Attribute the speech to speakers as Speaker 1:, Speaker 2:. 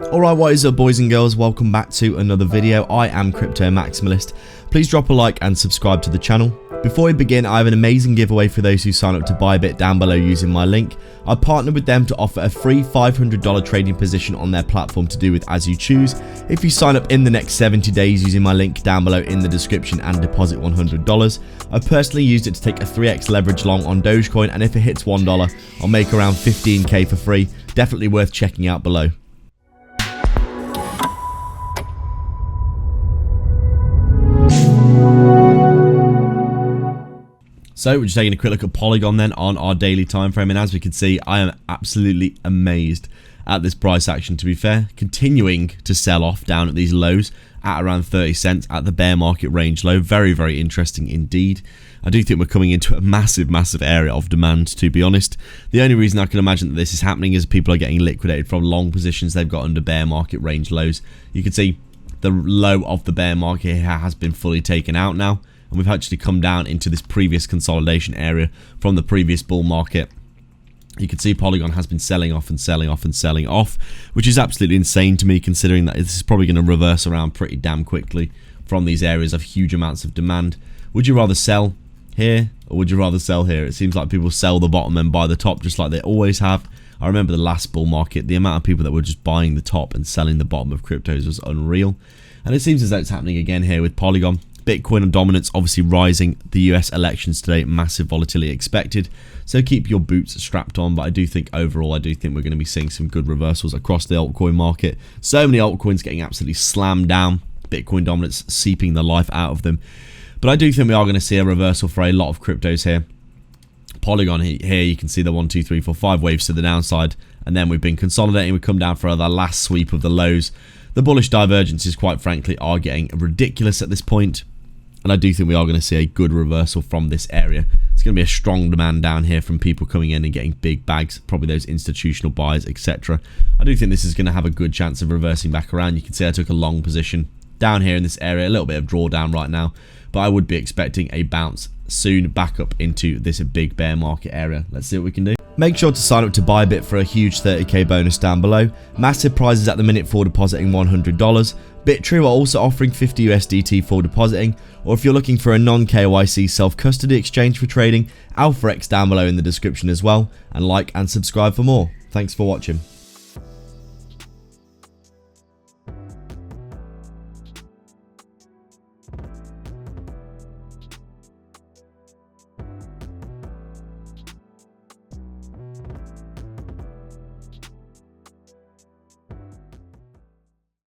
Speaker 1: Alright, what is up boys and girls, welcome back to another video. I am Crypto Maximalist. Please drop a like and subscribe to the channel. Before we begin, I have an amazing giveaway for those who sign up to Bybit down below using my link. I partnered with them to offer a free $500 trading position on their platform to do with as you choose. If you sign up in the next 70 days using my link down below in the description and deposit $100. I personally used it to take a 3x leverage long on Dogecoin, and if it hits $1, I'll make around 15k for free. Definitely worth checking out below. So we're just taking a quick look at Polygon then on our daily time frame, and as we can see, I am absolutely amazed at this price action. To be fair, continuing to sell off down at these lows at around 30 cents at the bear market range low. Very interesting indeed. I do think we're coming into a massive area of demand, to be honest. The only reason I can imagine that this is happening is people are getting liquidated from long positions they've got under bear market range lows. You can see the low of the bear market here has been fully taken out now, and we've actually come down into this previous consolidation area from the previous bull market. You can see Polygon has been selling off and selling off and selling off, which is absolutely insane to me, considering that this is probably going to reverse around pretty damn quickly from these areas of huge amounts of demand. Would you rather sell here or would you rather sell here? It seems like people sell the bottom and buy the top just like they always have. I remember the last bull market, the amount of people that were just buying the top and selling the bottom of cryptos was unreal. And it seems as though it's happening again here with Polygon. Bitcoin and dominance obviously rising. The US elections today, massive volatility expected, so keep your boots strapped on. But I do think overall, we're going to be seeing some good reversals across the altcoin market. So many altcoins getting absolutely slammed down, Bitcoin dominance seeping the life out of them. But I do think we are going to see a reversal for a lot of cryptos here. Polygon here, you can see the 1, 2, 3, 4, 5 waves to the downside, and then we've been consolidating. We come down for the last sweep of the lows. The bullish divergences, quite frankly, are getting ridiculous at this point. And I do think we are going to see a good reversal from this area. It's going to be a strong demand down here from people coming in and getting big bags, probably those institutional buyers, etc. I do think this is going to have a good chance of reversing back around. You can see I took a long position down here in this area, a little bit of drawdown right now, but I would be expecting a bounce soon back up into this big bear market area. Let's see what we can do. Make sure to sign up to Bybit for a huge 30k bonus down below. Massive prizes at the minute for depositing $100. Bitrue are also offering 50 USDT for depositing, or if you're looking for a non-KYC self-custody exchange for trading, AlphaX down below in the description as well, and like and subscribe for more. Thanks for watching.